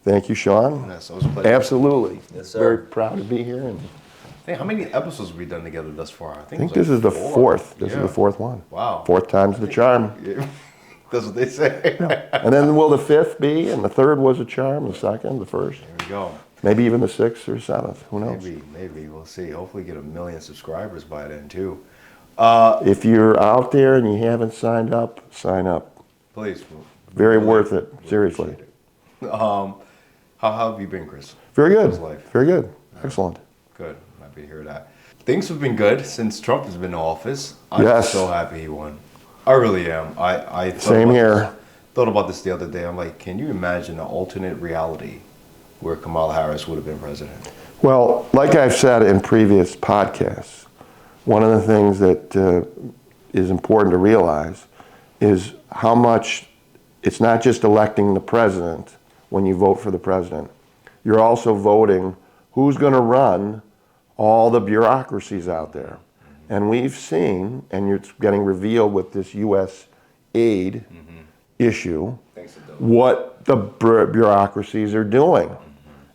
Thank you, Sean. Yes, it was a pleasure. Absolutely. Yes, sir. Very proud to be here. And Hey, how many episodes have we done together thus far? I think this is the fourth. This is the fourth one. Wow. Fourth time's the charm. Yeah. That's what they say. And then will the fifth be? And the third was a charm. The second, the first. There we go. Maybe even the sixth or seventh. Who knows? Maybe. We'll see. Hopefully get 1 million subscribers by then, too. If you're out there and you haven't signed up, sign up. Please. Very worth it. Seriously. How have you been, Chris? Very good. How's life? Very good. Excellent. Good. I'm happy to hear that. Things have been good since Trump has been in office. I'm Yes. so happy he won. I really am. I Same here. Thought about this the other day. I'm like, can you imagine an alternate reality where Kamala Harris would have been president? Well, like I've said in previous podcasts, one of the things that is important to realize is how much it's not just electing the president when you vote for the president. You're also voting who's going to run all the bureaucracies out there. And we've seen, and it's getting revealed with this USAID issue, what the bureaucracies are doing.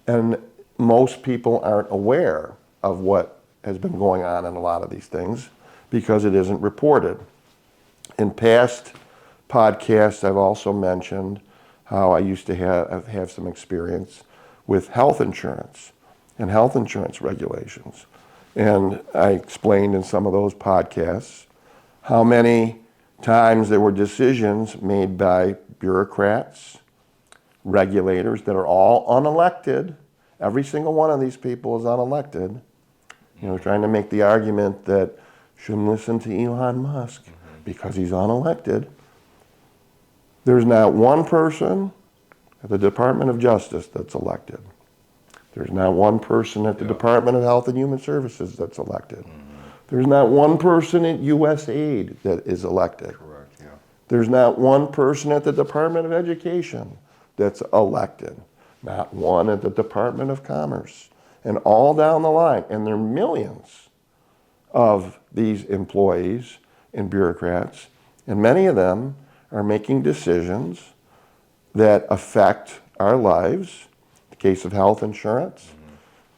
And most people aren't aware of what has been going on in a lot of these things because it isn't reported. In past podcasts, I've also mentioned how I used to have some experience with health insurance and health insurance regulations. And I explained in some of those podcasts how many times there were decisions made by bureaucrats, regulators that are all unelected. Every single one of these people is unelected. You know, trying to make the argument that shouldn't listen to Elon Musk because he's unelected. There's not one person at the Department of Justice that's elected. There's not one person at the Department of Health and Human Services that's elected. There's not one person at USAID that is elected. Correct, yeah. There's not one person at the Department of Education that's elected. Not one at the Department of Commerce. And all down the line. And there are millions of these employees and bureaucrats. And many of them are making decisions that affect our lives. The case of health insurance,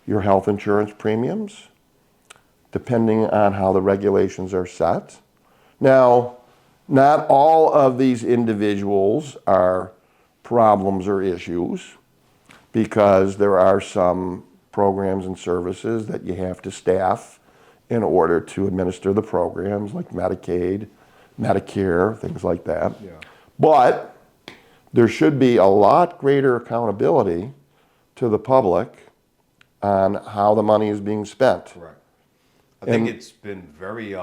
your health insurance premiums, depending on how the regulations are set. Now, not all of these individuals are problems or issues because there are some programs and services that you have to staff in order to administer the programs like Medicaid, Medicare, things like that. Yeah. But there should be a lot greater accountability to the public on how the money is being spent. Correct. I think it's been very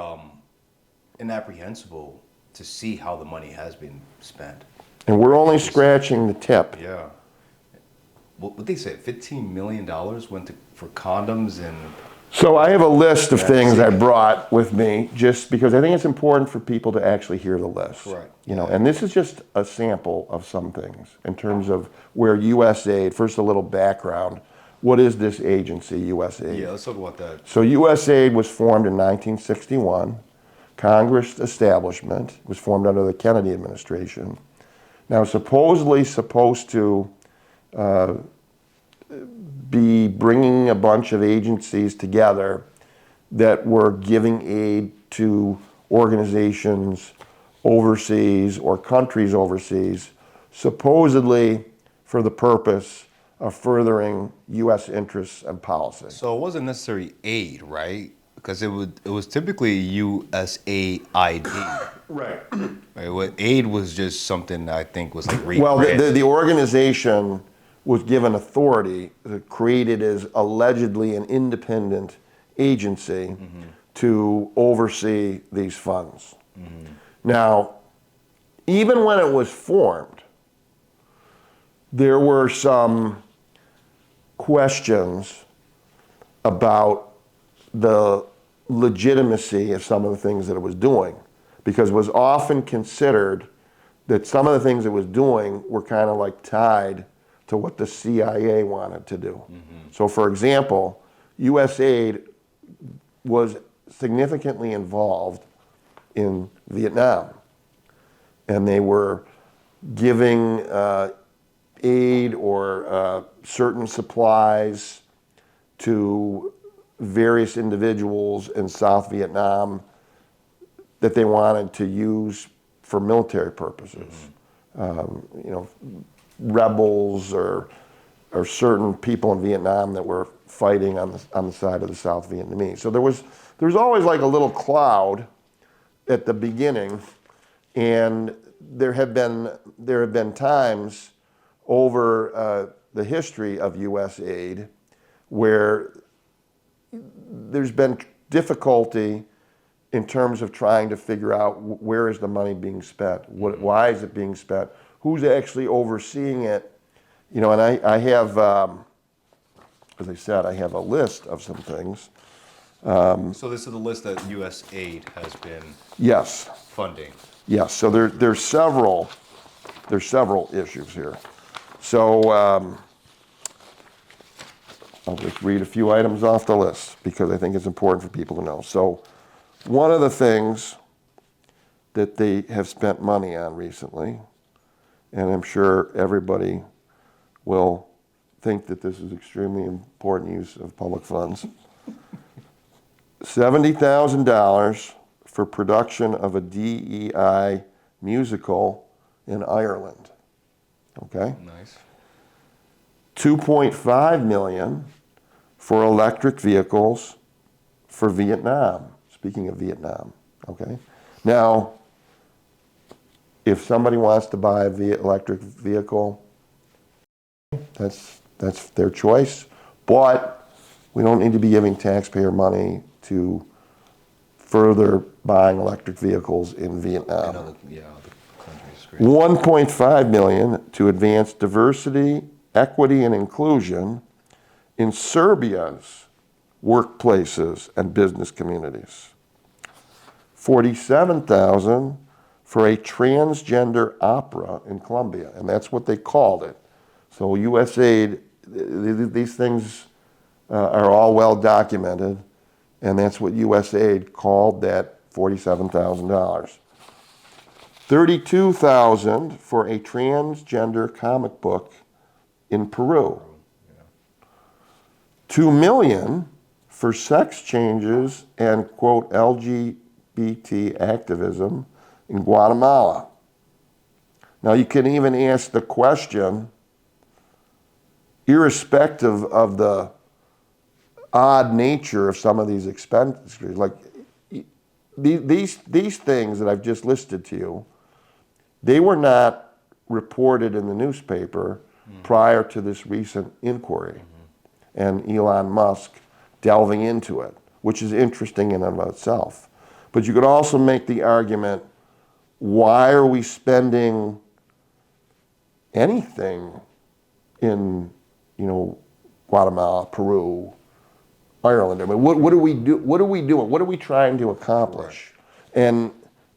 inapprehensible to see how the money has been spent. And we're only scratching the tip. Yeah. What they said, $15 million went for condoms and... So I have a list of things I brought with me just because I think it's important for people to actually hear the list. Correct. You know, and this is just a sample of some things in terms of where USAID, first a little background, what is this agency, USAID? Yeah, let's talk about that. So USAID was formed in 1961. Congress establishment was formed under the Kennedy administration. Now supposedly supposed to be bringing a bunch of agencies together that were giving aid to organizations overseas or countries overseas, supposedly for the purpose of furthering U.S. interests and policy. So it wasn't necessarily aid, right? Because it was typically USAID. Right. Right? Aid was just something that I think was like Well, the organization was given authority, created as allegedly an independent agency to oversee these funds. Now, even when it was formed, there were some questions about the legitimacy of some of the things that it was doing, because it was often considered that some of the things it was doing were kind of like tied to what the CIA wanted to do. So for example, USAID was significantly involved in Vietnam, and they were giving aid or certain supplies to various individuals in South Vietnam that they wanted to use for military purposes. You know, rebels or certain people in Vietnam that were fighting on the side of the South Vietnamese. So there was always like a little cloud at the beginning, and there have been times over the history of USAID where there's been difficulty in terms of trying to figure out where is the money being spent, why is it being spent, who's actually overseeing it, you know. And I have, as I said, I have a list of some things. So this is the list that USAID has been funding. Yes. So there's several issues here. So I'll just read a few items off the list because I think it's important for people to know. So one of the things that they have spent money on recently, and I'm sure everybody will think that this is extremely important use of public funds, $70,000 for production of a DEI musical in Ireland. Okay? Nice. $2.5 million for electric vehicles for Vietnam. Speaking of Vietnam, okay? Now, if somebody wants to buy an electric vehicle, that's their choice, but we don't need to be giving taxpayer money to further buying electric vehicles in Vietnam. Other countries. Great. $1.5 million to advance diversity, equity, and inclusion in Serbia's workplaces and business communities. $47,000 for a transgender opera in Colombia, and that's what they called it. So USAID, these things are all well documented, and that's what USAID called that $47,000. $32,000 for a transgender comic book in Peru. $2 million for sex changes and, quote, LGBT activism in Guatemala. Now you can even ask the question, irrespective of the odd nature of some of these expenditures, like these things that I've just listed to you, they were not reported in the newspaper prior to this recent inquiry and Elon Musk delving into it, which is interesting in and of itself. But you could also make the argument, why are we spending anything in, you know, Guatemala, Peru, Ireland? I mean, what do we do? What are we doing? What are we trying to accomplish? Right. And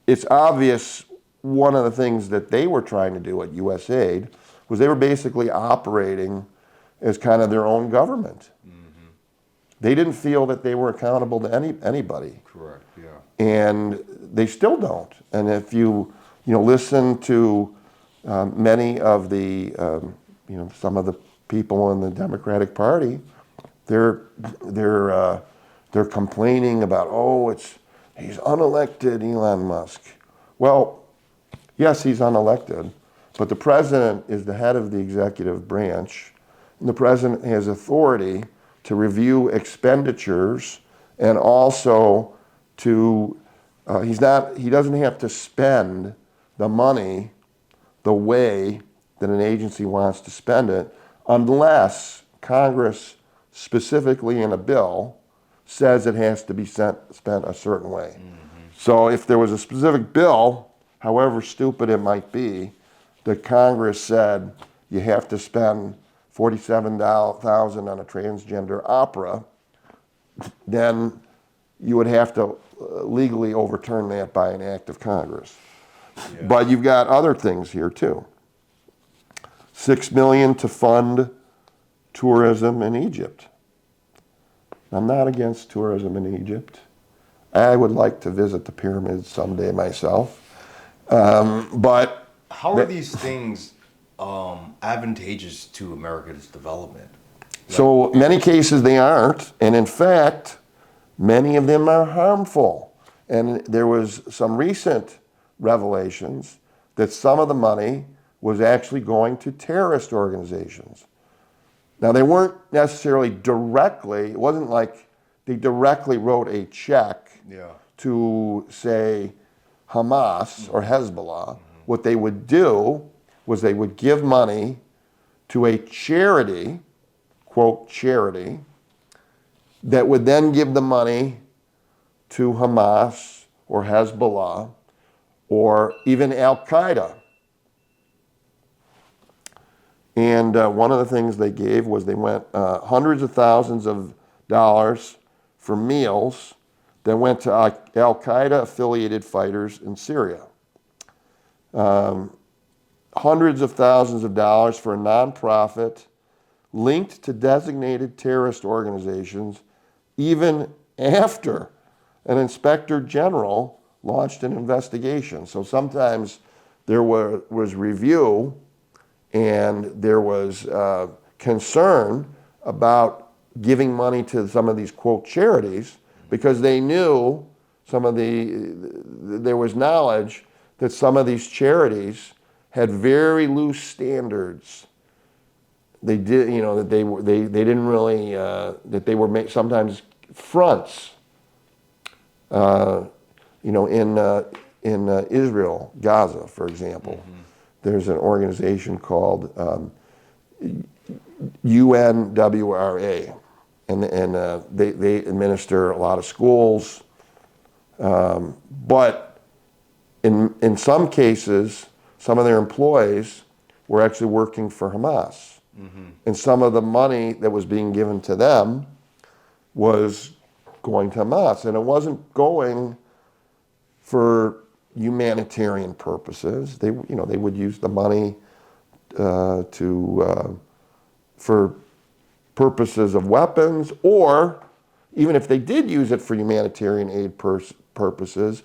it's obvious one of the things that they were trying to do at USAID was they were basically operating as kind of their own government. Mm-hmm. They didn't feel that they were accountable to anybody. Correct. Yeah. And they still don't. And if you listen to many of the some of the people in the Democratic Party, they're complaining about, he's unelected, Elon Musk. Well, yes, he's unelected, but the president is the head of the executive branch, and the president has authority to review expenditures and also to he doesn't have to spend the money the way that an agency wants to spend it unless Congress specifically in a bill says it has to be spent a certain way. Mm-hmm. So if there was a specific bill, however stupid it might be, that Congress said you have to spend $47,000 on a transgender opera, then you would have to legally overturn that by an act of Congress. Yeah. But you've got other things here too. $6 million to fund tourism in Egypt. I'm not against tourism in Egypt. I would like to visit the pyramids someday myself. But how are these things advantageous to America's development. So many cases they aren't, and in fact, many of them are harmful. And there was some recent revelations that some of the money was actually going to terrorist organizations. Now, they weren't necessarily directly, it wasn't like they directly wrote a check to, say, Hamas or Hezbollah. What they would do was they would give money to a charity, quote, charity, that would then give the money to Hamas or Hezbollah or even Al-Qaeda. And one of the things they gave was they went hundreds of thousands of dollars for meals that went to Al-Qaeda affiliated fighters in Syria. Hundreds of thousands of dollars for a nonprofit linked to designated terrorist organizations, even after an inspector general launched an investigation. So sometimes there was review and there was concern about giving money to some of these, quote, charities, because they knew there was knowledge that some of these charities had very loose standards. They did, that they didn't really, that they were sometimes fronts. In Israel, Gaza, for example, there's an organization called UNWRA, and they administer a lot of schools, but in some cases, some of their employees were actually working for Hamas, and some of the money that was being given to them was going to Hamas, and it wasn't going for humanitarian purposes. They would use the money for purposes of weapons, or even if they did use it for humanitarian aid purposes,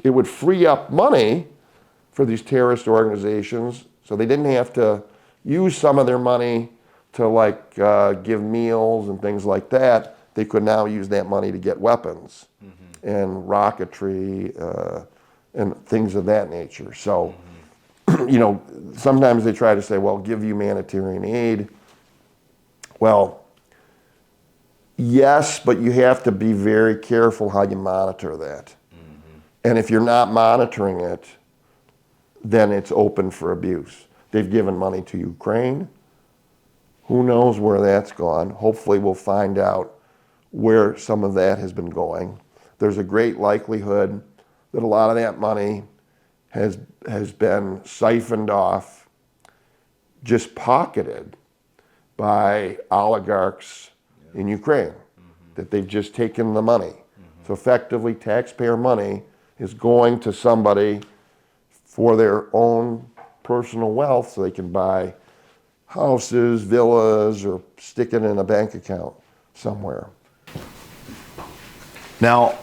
it would free up money for these terrorist organizations, so they didn't have to use some of their money to give meals and things like that. They could now use that money to get weapons and rocketry and things of that nature. So, sometimes they try to say, well, give humanitarian aid. Well, yes, but you have to be very careful how you monitor that. And if you're not monitoring it, then it's open for abuse. They've given money to Ukraine. Who knows where that's gone? Hopefully we'll find out where some of that has been going. There's a great likelihood that a lot of that money has been siphoned off, just pocketed by oligarchs in Ukraine, that they've just taken the money. So effectively, taxpayer money is going to somebody for their own personal wealth so they can buy houses, villas, or stick it in a bank account somewhere. Now,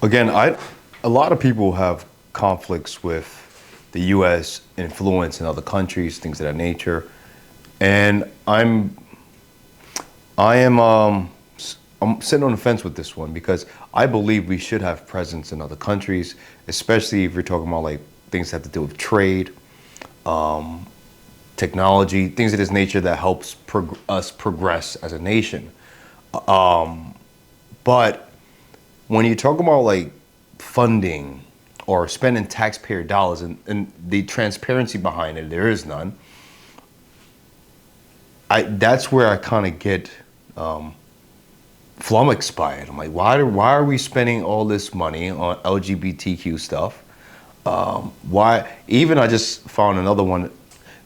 again, a lot of people have conflicts with the U.S. influence in other countries, things of that nature, and I'm sitting on the fence with this one because I believe we should have presence in other countries, especially if you're talking about things that have to do with trade, technology, things of this nature that helps us progress as a nation. But when you talk about funding or spending taxpayer dollars and the transparency behind it, there is none. That's where I kind of get flummoxed by it. I'm like, why are we spending all this money on LGBTQ stuff? Why? Even I just found another one.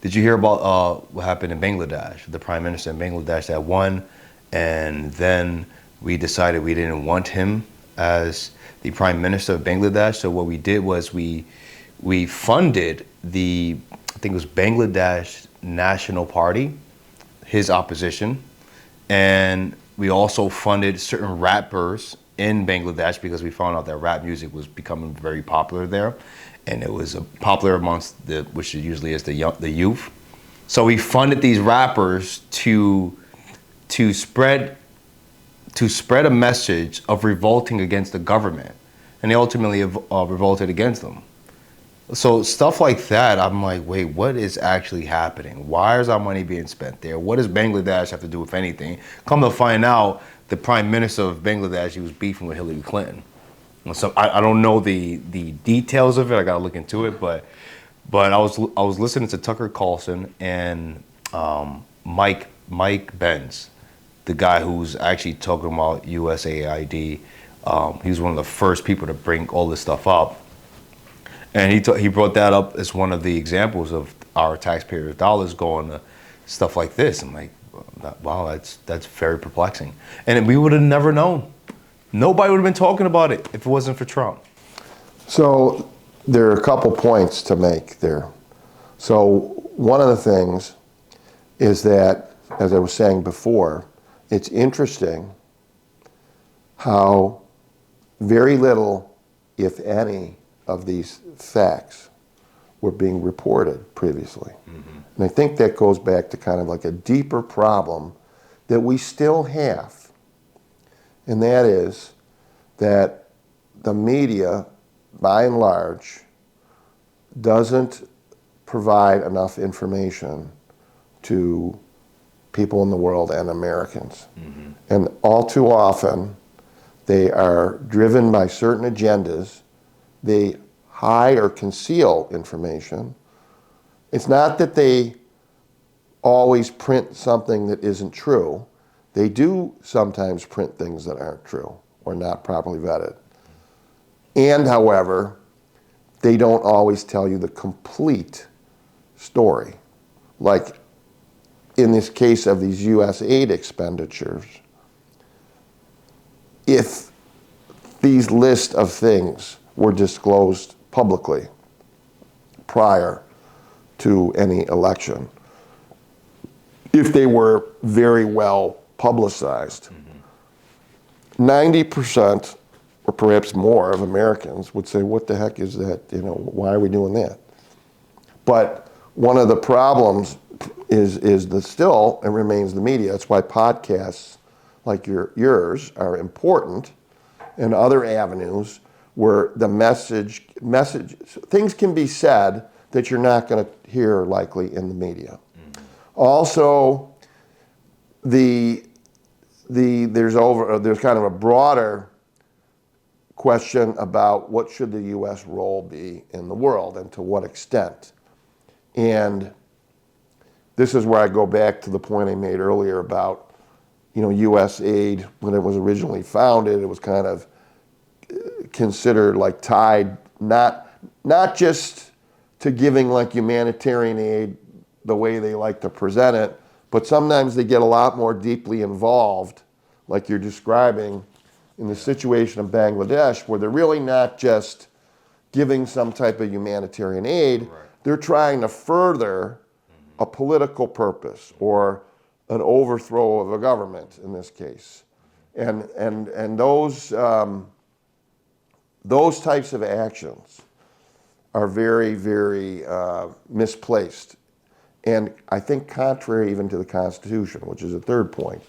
Did you hear about what happened in Bangladesh? The prime minister in Bangladesh that won, and then we decided we didn't want him as the prime minister of Bangladesh. So what we did was we funded I think it was Bangladesh National Party, his opposition, and we also funded certain rappers in Bangladesh because we found out that rap music was becoming very popular there, and it was popular amongst which usually is the youth. So he funded these rappers to spread a message of revolting against the government, and they ultimately revolted against them. So stuff like that, I'm like, wait, what is actually happening? Why is our money being spent there? What does Bangladesh have to do with anything? Come to find out, the prime minister of Bangladesh, he was beefing with Hillary Clinton. So I don't know the details of it. I gotta look into it, but I was listening to Tucker Carlson and Mike Benz, the guy who's actually talking about USAID. He was one of the first people to bring all this stuff up. And he brought that up as one of the examples of our taxpayers' dollars going to stuff like this. I'm like, wow, that's very perplexing. And we would have never known. Nobody would have been talking about it if it wasn't for Trump. So there are a couple points to make there. So one of the things is that, as I was saying before, it's interesting how very little, if any, of these facts were being reported previously. Mm-hmm. And I think that goes back to kind of like a deeper problem that we still have. And that is that the media, by and large, doesn't provide enough information to people in the world and Americans. Mm-hmm. And all too often, they are driven by certain agendas. They hide or conceal information. It's not that they always print something that isn't true. They do sometimes print things that aren't true or not properly vetted. And, however, they don't always tell you the complete story. Like in this case of these USAID expenditures, if these list of things were disclosed publicly prior to any election, if they were very well publicized, 90% or perhaps more of Americans would say, what the heck is that? Why are we doing that? But one of the problems is that still it remains the media. That's why podcasts like yours are important, and other avenues where the message things can be said that you're not going to hear likely in the media. Mm-hmm. Also, there's kind of a broader question about what should the U.S. role be in the world and to what extent. And this is where I go back to the point I made earlier about, USAID, when it was originally founded, it was kind of considered like tied not just to giving like humanitarian aid the way they like to present it, but sometimes they get a lot more deeply involved, like you're describing in the situation of Bangladesh, where they're really not just giving some type of humanitarian aid, right. They're trying to further a political purpose or an overthrow of a government in this case. And those types of actions are very, very misplaced. And I think contrary even to the Constitution, which is a third point.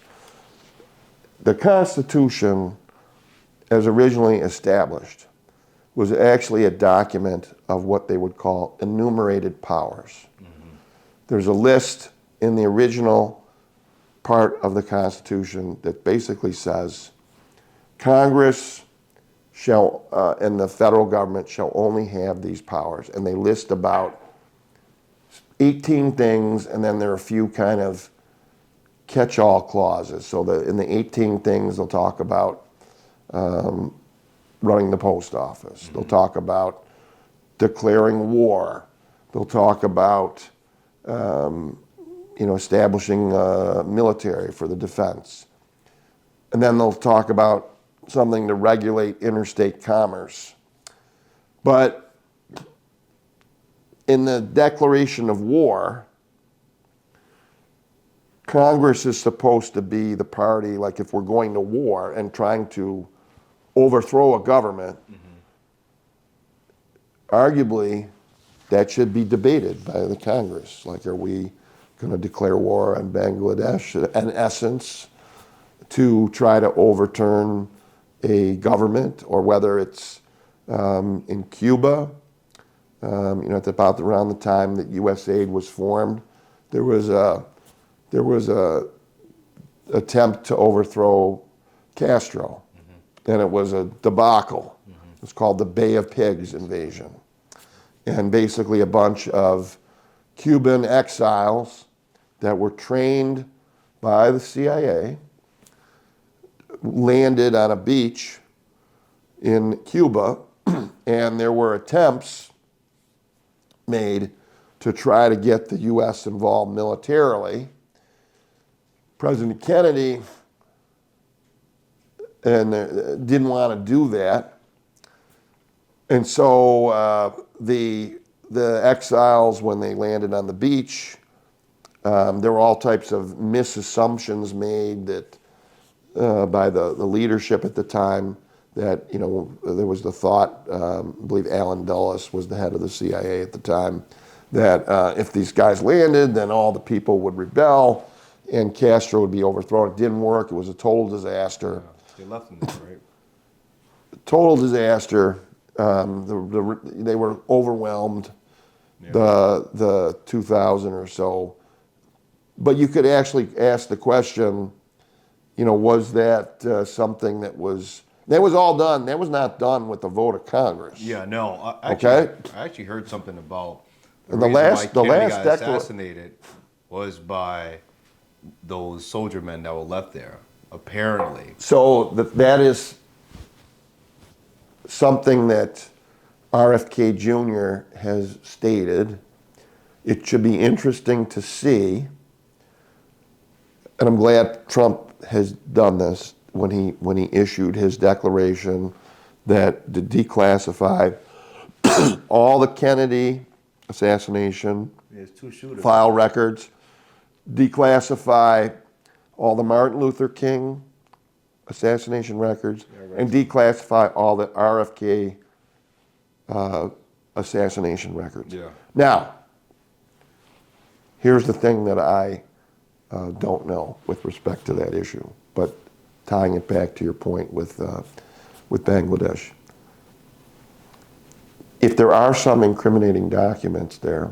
The Constitution, as originally established, was actually a document of what they would call enumerated powers. Mm-hmm. There's a list in the original part of the Constitution that basically says Congress shall and the federal government shall only have these powers, and they list about 18 things, and then there are a few kind of catch-all clauses. So in the 18 things, they'll talk about running the post office. Mm-hmm. They'll talk about declaring war. They'll talk about establishing military for the defense. And then they'll talk about something to regulate interstate commerce. But in the declaration of war, Congress is supposed to be the party, like if we're going to war and trying to overthrow a government, arguably that should be debated by the Congress. Like, are we going to declare war on Bangladesh, in essence, to try to overturn a government, or whether it's in Cuba, at about around the time that USAID was formed, there was a attempt to overthrow Castro, and it was a debacle. It was called the Bay of Pigs invasion, and basically a bunch of Cuban exiles that were trained by the CIA landed on a beach in Cuba, and there were attempts made to try to get the U.S. involved militarily. President Kennedy didn't want to do that, and so the exiles, when they landed on the beach, there were all types of misassumptions made that by the leadership at the time, that there was the thought, I believe Allen Dulles was the head of the CIA at the time, that if these guys landed, then all the people would rebel and Castro would be overthrown. It didn't work. It was a total disaster. They left them there, right? Total disaster. They were overwhelmed. Yeah. The 2000 or so. But you could actually ask the question, was that something that was all done? That was not done with the vote of Congress. Yeah, no. I actually heard something about the And the reason last- why the Kennedy last got decla- assassinated was by those soldier men that were left there, apparently. So that is something that RFK Jr. has stated. It should be interesting to see, and I'm glad Trump has done this when he issued his declaration that to declassify all the Kennedy assassination There's two shooters. file records, declassify all the Martin Luther King assassination records, and declassify all the RFK assassination records. Yeah. Now, here's the thing that I don't know with respect to that issue, but tying it back to your point with Bangladesh. If there are some incriminating documents there,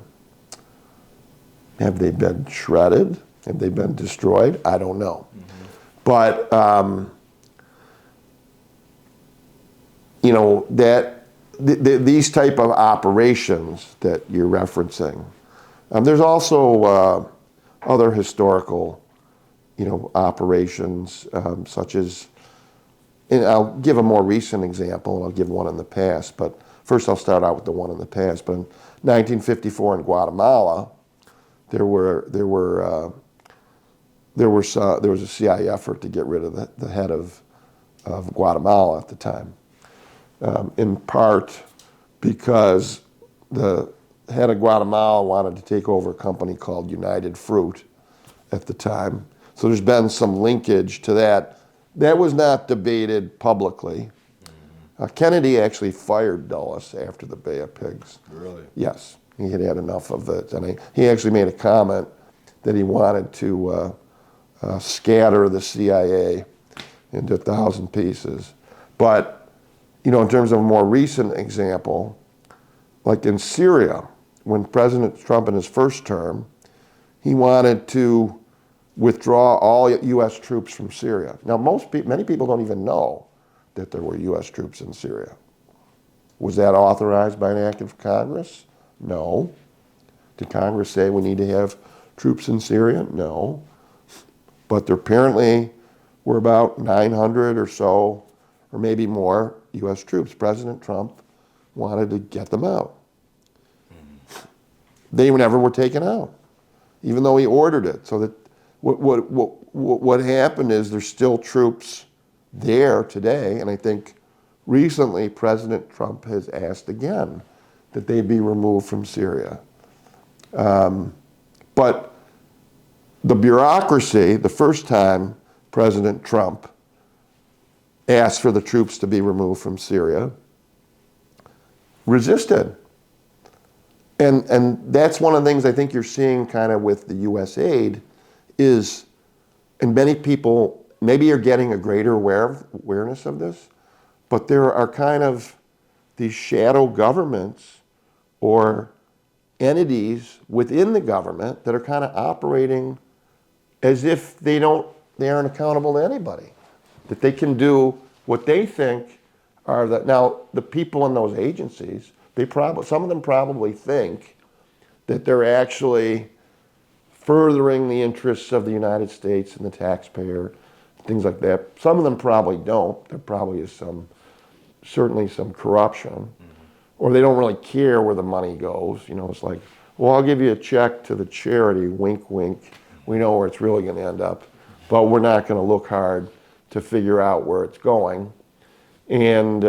have they been shredded? Have they been destroyed? I don't know. But, these type of operations that you're referencing, there's also other historical, operations, such as, and I'll give a more recent example, and I'll give one in the past, but first I'll start out with the one in the past. But in 1954 in Guatemala, there was a CIA effort to get rid of the head of Guatemala at the time, in part because the head of Guatemala wanted to take over a company called United Fruit at the time. So there's been some linkage to that. That was not debated publicly. Kennedy actually fired Dulles after the Bay of Pigs. Really? Yes, he had had enough of it. And he actually made a comment that he wanted to scatter the CIA into 1,000 pieces. But, in terms of a more recent example, like in Syria, when President Trump in his first term, he wanted to withdraw all U.S. troops from Syria. Now, many people don't even know that there were U.S. troops in Syria. Was that authorized by an act of Congress? No. Did Congress say we need to have troops in Syria? No. But there apparently were about 900 or so, or maybe more, U.S. troops. President Trump wanted to get them out. They never were taken out, even though he ordered it. So that what happened is there's still troops there today, and I think recently President Trump has asked again that they be removed from Syria. But the bureaucracy, the first time President Trump asked for the troops to be removed from Syria, resisted. And that's one of the things I think you're seeing kind of with the USAID is, and many people, maybe you're getting a greater awareness of this, but there are kind of these shadow governments or entities within the government that are kind of operating as if they aren't accountable to anybody, that they can do what they think are the, now the people in those agencies, some of them probably think that they're actually furthering the interests of the United States and the taxpayer, things like that. Some of them probably don't. There probably is certainly some corruption, or they don't really care where the money goes. You know, it's like, well, I'll give you a check to the charity, wink, wink. We know where it's really going to end up, but we're not going to look hard to figure out where it's going. And,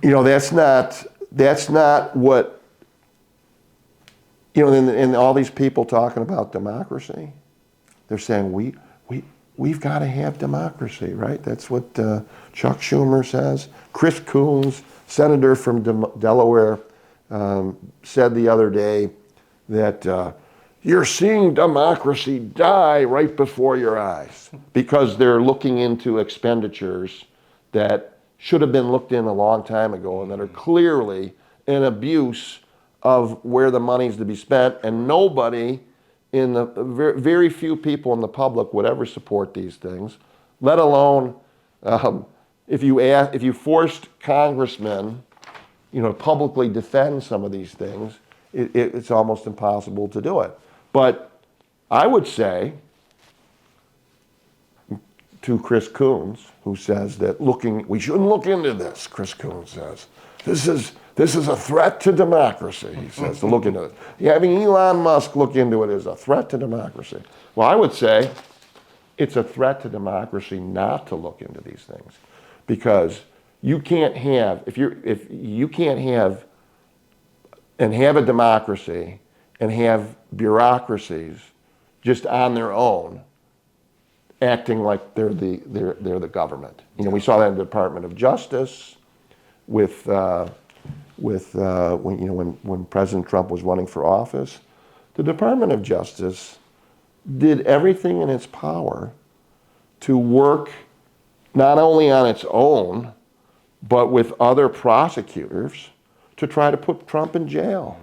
you know, that's not what, you know, and all these people talking about democracy, they're saying we've got to have democracy, right? That's what Chuck Schumer says. Chris Coons, senator from Delaware, said the other day that you're seeing democracy die right before your eyes because they're looking into expenditures that should have been looked in a long time ago and that are clearly an abuse of where the money's to be spent, and nobody in the very few people in the public would ever support these things, let alone if you forced congressmen, you know, to publicly defend some of these things, it's almost impossible to do it. But I would say to Chris Coons, who says that we shouldn't look into this, Chris Coons says, this is a threat to democracy, he says, to look into it. Having Elon Musk look into it is a threat to democracy. Well, I would say it's a threat to democracy not to look into these things, because you can't have, if you can't have a democracy and have bureaucracies just on their own acting like they're the government. You know, we saw that in the Department of Justice with when President Trump was running for office. The Department of Justice did everything in its power to work not only on its own, but with other prosecutors to try to put Trump in jail,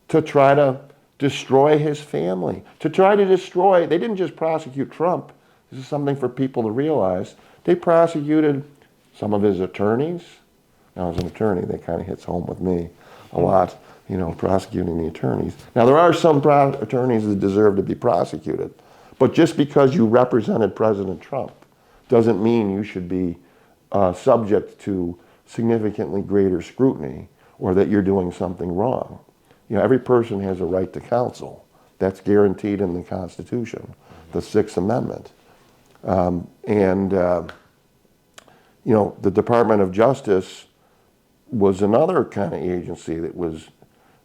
to try to destroy his family, they didn't just prosecute Trump. This is something for people to realize. They prosecuted some of his attorneys. Now, as an attorney, that kind of hits home with me a lot, you know, prosecuting the attorneys. Now, there are some attorneys that deserve to be prosecuted, but just because you represented President Trump doesn't mean you should be subject to significantly greater scrutiny or that you're doing something wrong. You know, every person has a right to counsel. That's guaranteed in the Constitution, the Sixth Amendment. You know, the Department of Justice was another kind of agency that was,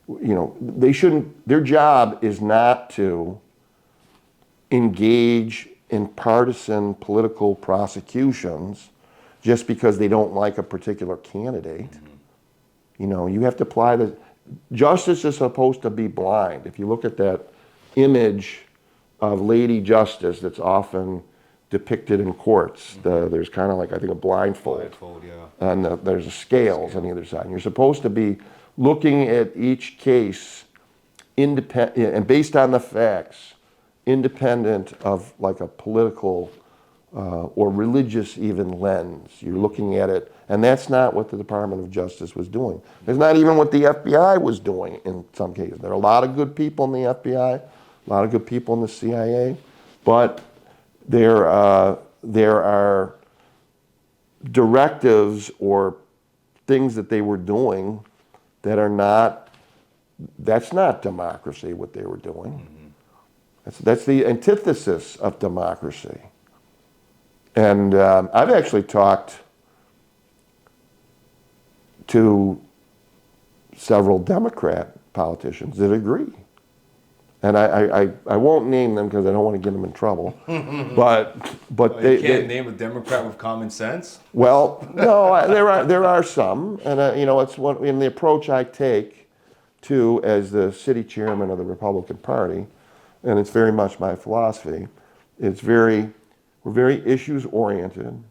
you know, their job is not to engage in partisan political prosecutions just because they don't like a particular candidate. You know, you have to apply justice is supposed to be blind. If you look at that image of Lady Justice that's often depicted in courts, there's kind of like, I think, a blindfold, and there's scales on either side. And you're supposed to be looking at each case independent and based on the facts, independent of like a political or religious even lens. You're looking at it, and that's not what the Department of Justice was doing. It's not even what the FBI was doing in some cases. There are a lot of good people in the FBI, a lot of good people in the CIA, but there are directives or things that they were doing that are not, that's not democracy, what they were doing. That's the antithesis of democracy. And I've actually talked to several Democrat politicians that agree. and I won't name them because I don't want to get them in trouble. But You can't name a Democrat with common sense? well, no, there are some, and it's one in the approach I take to as the city chairman of the Republican Party, and it's very much my philosophy. We're very issues oriented,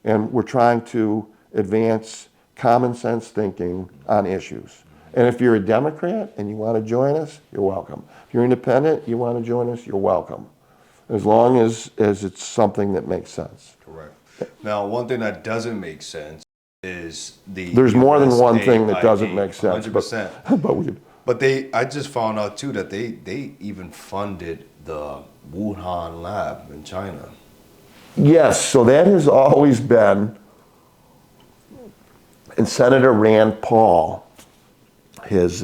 and we're trying to advance common sense thinking on issues. And if you're a Democrat and you want to join us, you're welcome. If you're independent, you want to join us, you're welcome. As long as it's something that makes sense. Correct. Now, one thing that doesn't make sense is the There's more than one USAID thing that doesn't make sense. 100%. But I just found out too that they even funded the Wuhan lab in China. Yes, so that has always been, and Senator Rand Paul has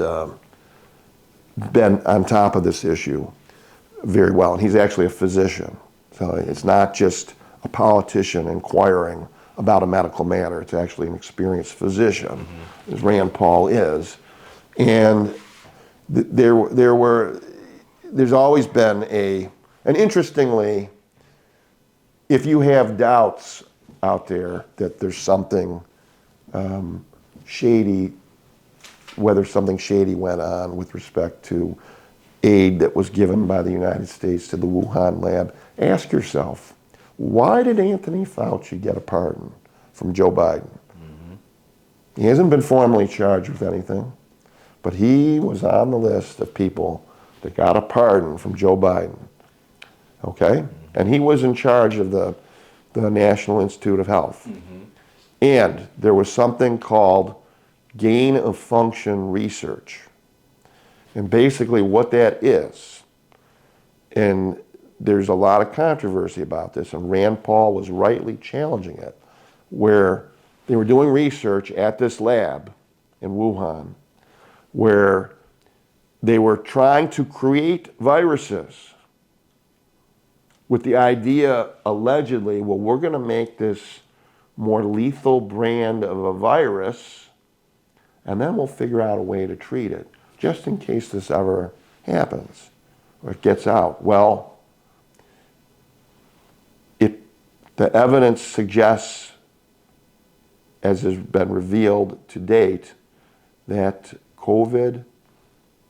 been on top of this issue very well, and he's actually a physician. So it's not just a politician inquiring about a medical matter, it's actually an experienced physician, as Rand Paul is. And there's always been and interestingly, if you have doubts out there that there's something shady, whether something shady went on with respect to aid that was given by the United States to the Wuhan lab, ask yourself, why did Anthony Fauci get a pardon from Joe Biden? He hasn't been formally charged with anything, but he was on the list of people that got a pardon from Joe Biden, okay? And he was in charge of the National Institute of Health. And there was something called gain of function research. And basically what that is, and there's a lot of controversy about this, and Rand Paul was rightly challenging it, where they were doing research at this lab in Wuhan, where they were trying to create viruses with the idea, allegedly, well, we're going to make this more lethal brand of a virus, and then we'll figure out a way to treat it, just in case this ever happens or it gets out. Well, the evidence suggests, as has been revealed to date, that COVID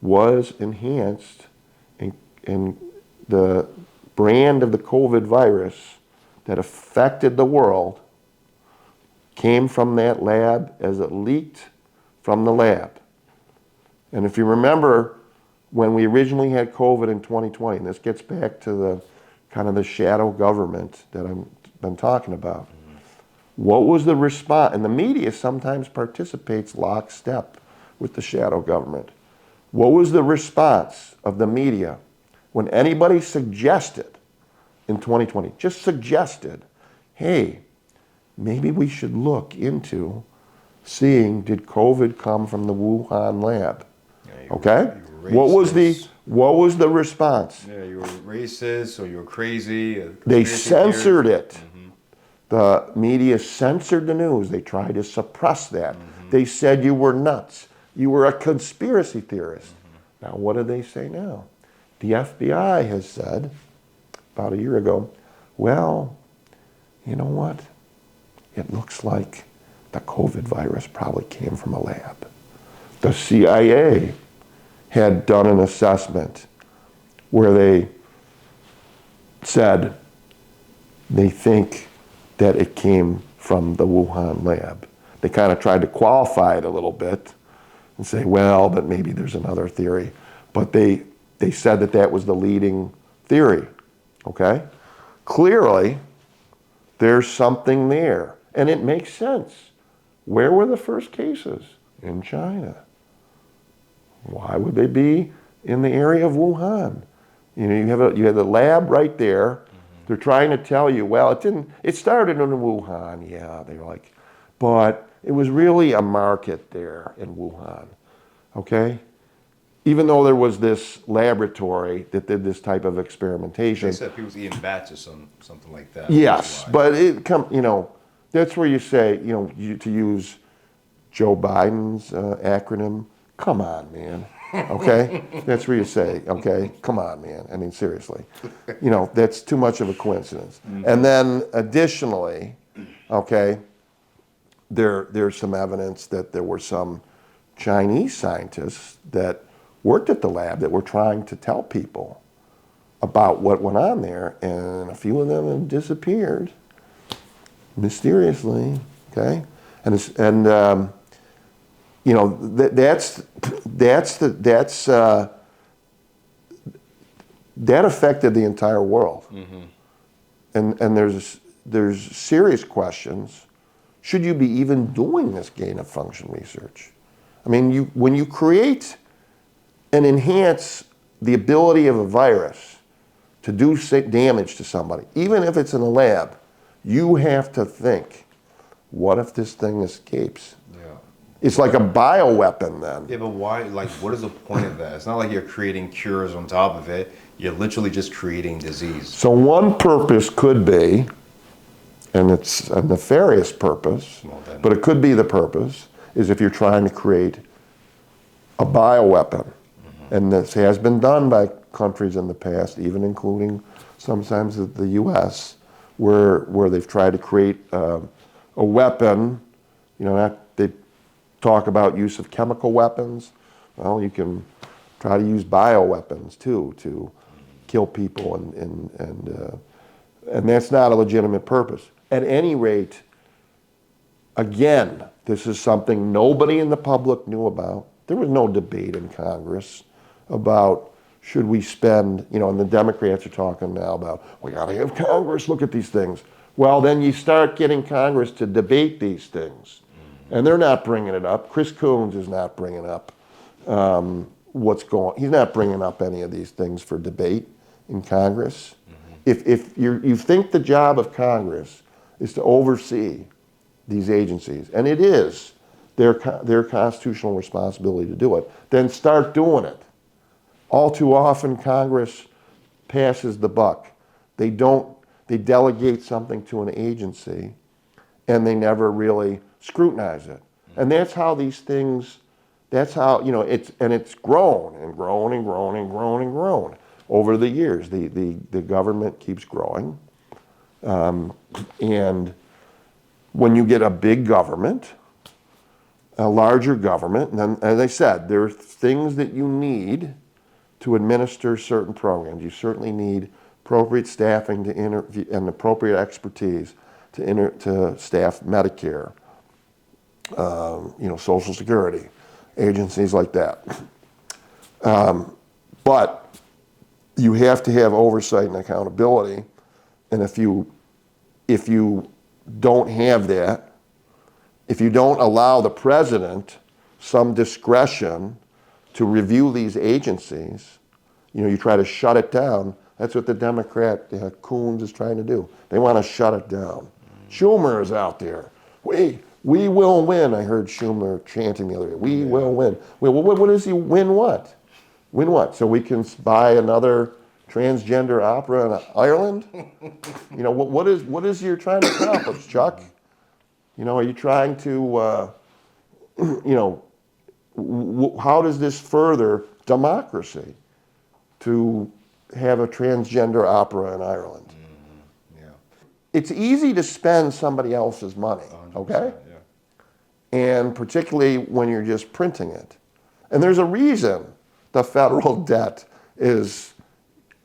was enhanced in the brand of the COVID virus that affected the world came from that lab as it leaked from the lab. And if you remember, when we originally had COVID in 2020, and this gets back to the kind of the shadow government that I've been talking about, what was the response? And the media sometimes participates lockstep with the shadow government. What was the response of the media when anybody suggested in 2020, just suggested, hey, maybe we should look into seeing, did COVID come from the Wuhan lab? Okay? What was the response? Yeah, you were racist or you were crazy. They censored it. The media censored the news. They tried to suppress that. They said you were nuts. You were a conspiracy theorist. Now, what do they say now? The FBI has said, about a year ago, well, you know what? It looks like the COVID virus probably came from a lab. The CIA had done an assessment where they said they think that it came from the Wuhan lab. They kind of tried to qualify it a little bit and say, well, but maybe there's another theory. But they said that that was the leading theory, okay? Clearly, there's something there, and it makes sense. Where were the first cases? In China. Why would they be in the area of Wuhan? You know, you have the lab right there. They're trying to tell you, well, it started in Wuhan, yeah, they're like, but it was really a market there in Wuhan, okay? Even though there was this laboratory that did this type of experimentation. They said people was eating bats or something like that. Yes, but that's where you say, to use Joe Biden's acronym, come on, man. Okay? That's where you say, okay, come on, man. I mean, seriously. That's too much of a coincidence. And then additionally, okay, there's some evidence that there were some Chinese scientists that worked at the lab that were trying to tell people about what went on there, and a few of them have disappeared mysteriously. Okay, that affected the entire world, and there's serious questions. Should you be even doing this gain of function research? I mean, when you create and enhance the ability of a virus to do damage to somebody, even if it's in a lab, you have to think, what if this thing escapes? Yeah. It's like a bioweapon then. Yeah, but why? Like, what is the point of that? It's not like you're creating cures on top of it. You're literally just creating disease. So one purpose could be, and it's a nefarious purpose, but it could be the purpose, is if you're trying to create a bioweapon. And this has been done by countries in the past, even including sometimes the U.S., where they've tried to create a weapon. They talk about use of chemical weapons. Well, you can try to use bioweapons too to kill people, and that's not a legitimate purpose. At any rate, again, this is something nobody in the public knew about. There was no debate in Congress about should we spend, and the Democrats are talking now about, we got to have Congress look at these things. Well, then you start getting Congress to debate these things. And they're not bringing it up. Chris Coons is not bringing up he's not bringing up any of these things for debate in Congress. If you think the job of Congress is to oversee these agencies, and it is their constitutional responsibility to do it, then start doing it. All too often, Congress passes the buck. They delegate something to an agency, and they never really scrutinize it. And that's how these things, it's grown and grown and grown and grown and grown over the years. The government keeps growing. And when you get a big government, a larger government, and then, as I said, there are things that you need to administer certain programs. You certainly need appropriate staffing and appropriate expertise to staff Medicare, Social Security, agencies like that. But you have to have oversight and accountability, and if you don't have that, if you don't allow the president some discretion to review these agencies, you try to shut it down. That's what the Democrat Coons is trying to do. They want to shut it down. Schumer is out there. We will win. I heard Schumer chanting the other day. We will win. Well, what does he win? What? Win what? So we can buy another transgender opera in Ireland? What is you're trying to accomplish, Chuck? Are you trying to, how does this further democracy to have a transgender opera in Ireland? It's easy to spend somebody else's money, okay? Yeah. And particularly when you're just printing it. And there's a reason the federal debt is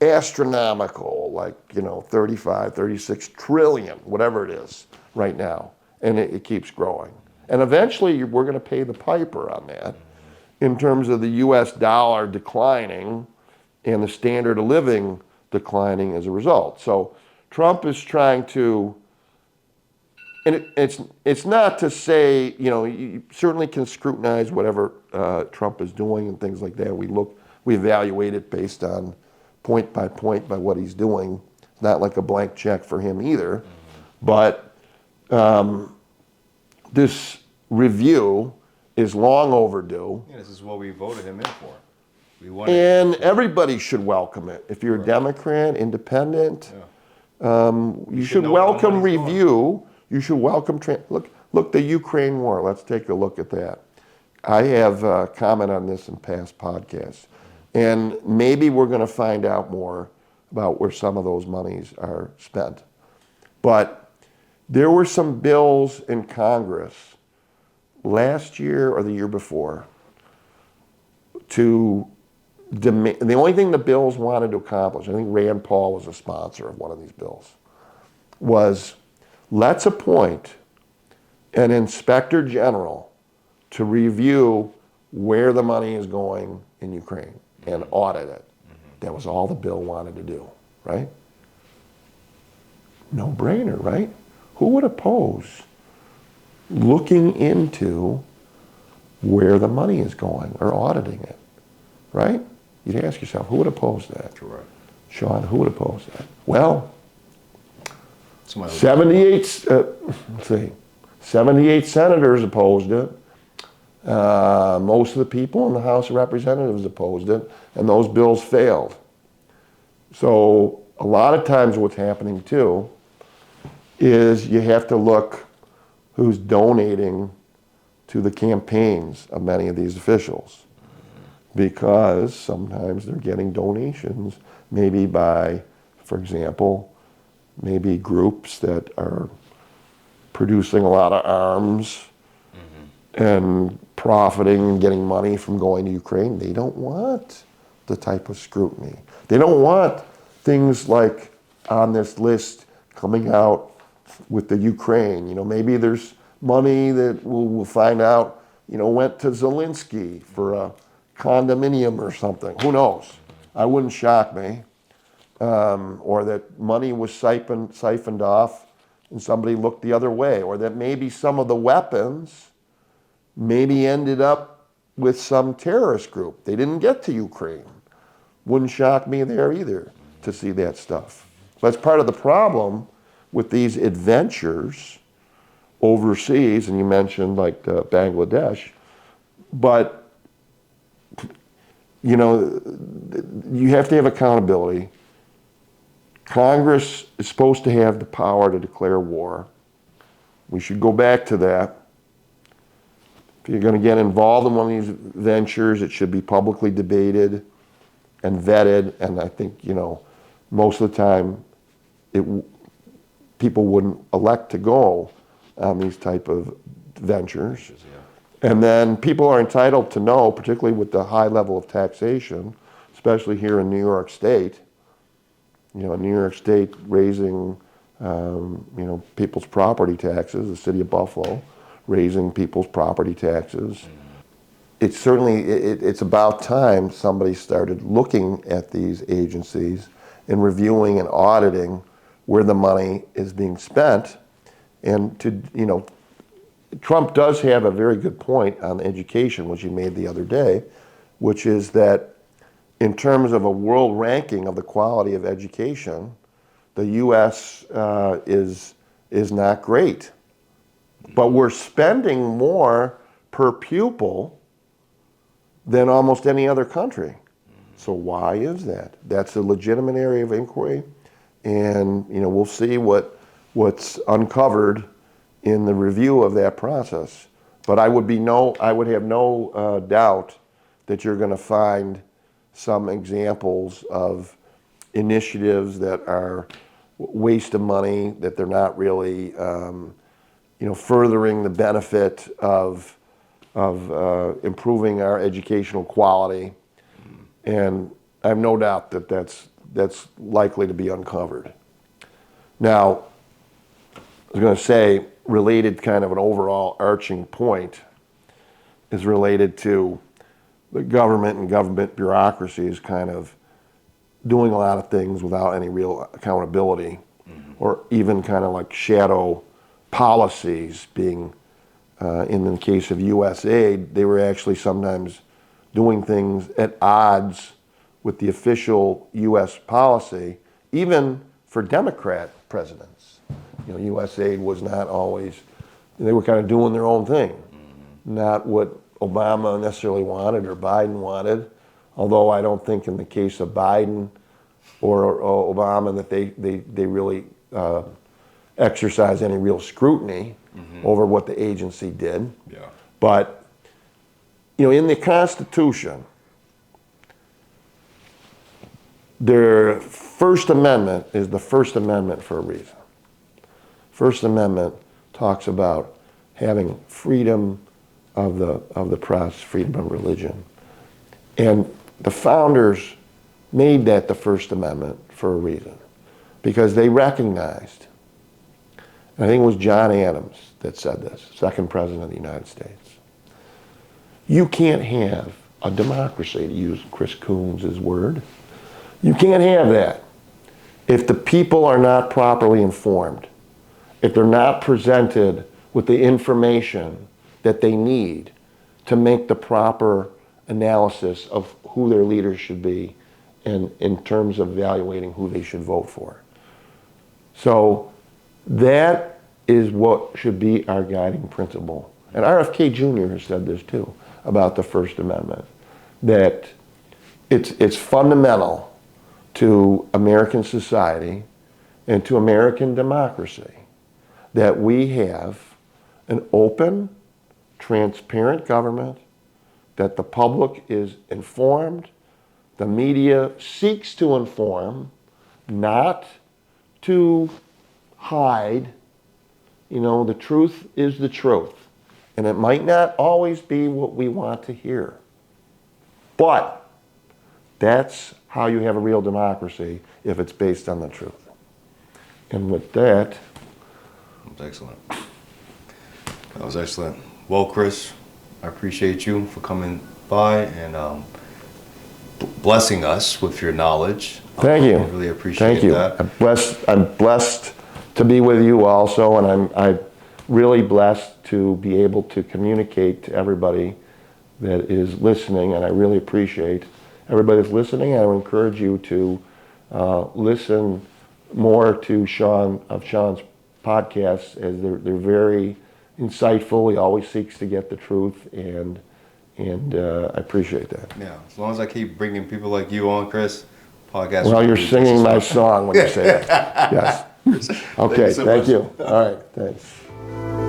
astronomical, like, 35, 36 trillion, whatever it is right now. And it keeps growing. And eventually we're going to pay the piper on that in terms of the US dollar declining and the standard of living declining as a result. So Trump is trying to, and it's not to say, you certainly can scrutinize whatever Trump is doing and things like that. We evaluate it based on point by what he's doing. It's not like a blank check for him either. But this review is long overdue. Yeah, this is what we voted him in for. And everybody should welcome it. If you're a Democrat, independent, you should welcome review. You should welcome, look, the Ukraine war. Let's take a look at that. I have commented on this in past podcasts, and maybe we're going to find out more about where some of those monies are spent. But there were some bills in Congress last year or the year before to demand, the only thing the bills wanted to accomplish, I think Rand Paul was a sponsor of one of these bills, was let's appoint an inspector general to review where the money is going in Ukraine and audit it. That was all the bill wanted to do, right? No brainer, right? Who would oppose looking into where the money is going or auditing it, right? You'd ask yourself, who would oppose that? Correct. Sean, who would oppose that? Well, Somebody 78, let's see, 78 senators opposed it. Most of the people in the House of Representatives opposed it, and those bills failed. So a lot of times what's happening too is you have to look who's donating to the campaigns of many of these officials, because sometimes they're getting donations maybe by, for example, maybe groups that are producing a lot of arms and profiting and getting money from going to Ukraine. They don't want the type of scrutiny. They don't want things like on this list coming out with the Ukraine. You know, maybe there's money that we'll find out, you know, went to Zelensky for a condominium or something. Who knows? I wouldn't shock me. Or that money was siphoned off and somebody looked the other way. Or that maybe some of the weapons maybe ended up with some terrorist group. They didn't get to Ukraine. Wouldn't shock me there either to see that stuff. That's part of the problem with these adventures overseas, and you mentioned like Bangladesh, but you know, you have to have accountability. Congress is supposed to have the power to declare war. We should go back to that. If you're going to get involved in one of these ventures, it should be publicly debated and vetted. And I think, you know, most of the time, people wouldn't elect to go on these type of ventures. And then people are entitled to know, particularly with the high level of taxation, especially here in New York State. You know, New York State raising, you know, people's property taxes, the city of Buffalo raising people's property taxes. It's certainly, it's about time somebody started looking at these agencies and reviewing and auditing where the money is being spent. And to, you know, Trump does have a very good point on education, which he made the other day, which is that in terms of a world ranking of the quality of education, the U.S. is not great. But we're spending more per pupil than almost any other country. So why is that? That's a legitimate area of inquiry. And you know, we'll see what's uncovered in the review of that process. But I would have no doubt that you're going to find some examples of initiatives that are waste of money, that they're not really you know, furthering the benefit of improving our educational quality. And I have no doubt that that's likely to be uncovered. Now, I was going to say, related kind of an overall arching point is related to the government and government bureaucracy is kind of doing a lot of things without any real accountability, or even kind of like shadow policies being, in the case of USAID, they were actually sometimes doing things at odds with the official U.S. policy, even for Democrat presidents. You know, USAID was not always, they were kind of doing their own thing, not what Obama necessarily wanted or Biden wanted, although I don't think in the case of Biden or Obama that they really exercise any real scrutiny over what the agency did. Yeah. But in the Constitution, their First Amendment is the First Amendment for a reason. First Amendment talks about having freedom of the press, freedom of religion. And the founders made that the First Amendment for a reason, because they recognized, and I think it was John Adams that said this, second president of the United States, you can't have a democracy, to use Chris Coons' word. You can't have that if the people are not properly informed, if they're not presented with the information that they need to make the proper analysis of who their leaders should be and in terms of evaluating who they should vote for. So that is what should be our guiding principle. And RFK Jr. has said this too about the First Amendment, that it's fundamental to American society and to American democracy that we have an open, transparent government, that the public is informed, the media seeks to inform, not to hide. The truth is the truth. And it might not always be what we want to hear. But that's how you have a real democracy, if it's based on the truth. And with that... That was excellent. That was excellent. Well, Chris, I appreciate you for coming by and blessing us with your knowledge. Thank you. I really appreciate that. I'm blessed to be with you also, and I'm really blessed to be able to communicate to everybody that is listening, and I really appreciate everybody that's listening. I would encourage you to listen more to Sean's podcasts, as they're very insightful. He always seeks to get the truth, and I appreciate that. Yeah, as long as I keep bringing people like you on, Chris, podcast. Well, you're singing my song when you say that. Yes. Okay, thank you. All right, thanks.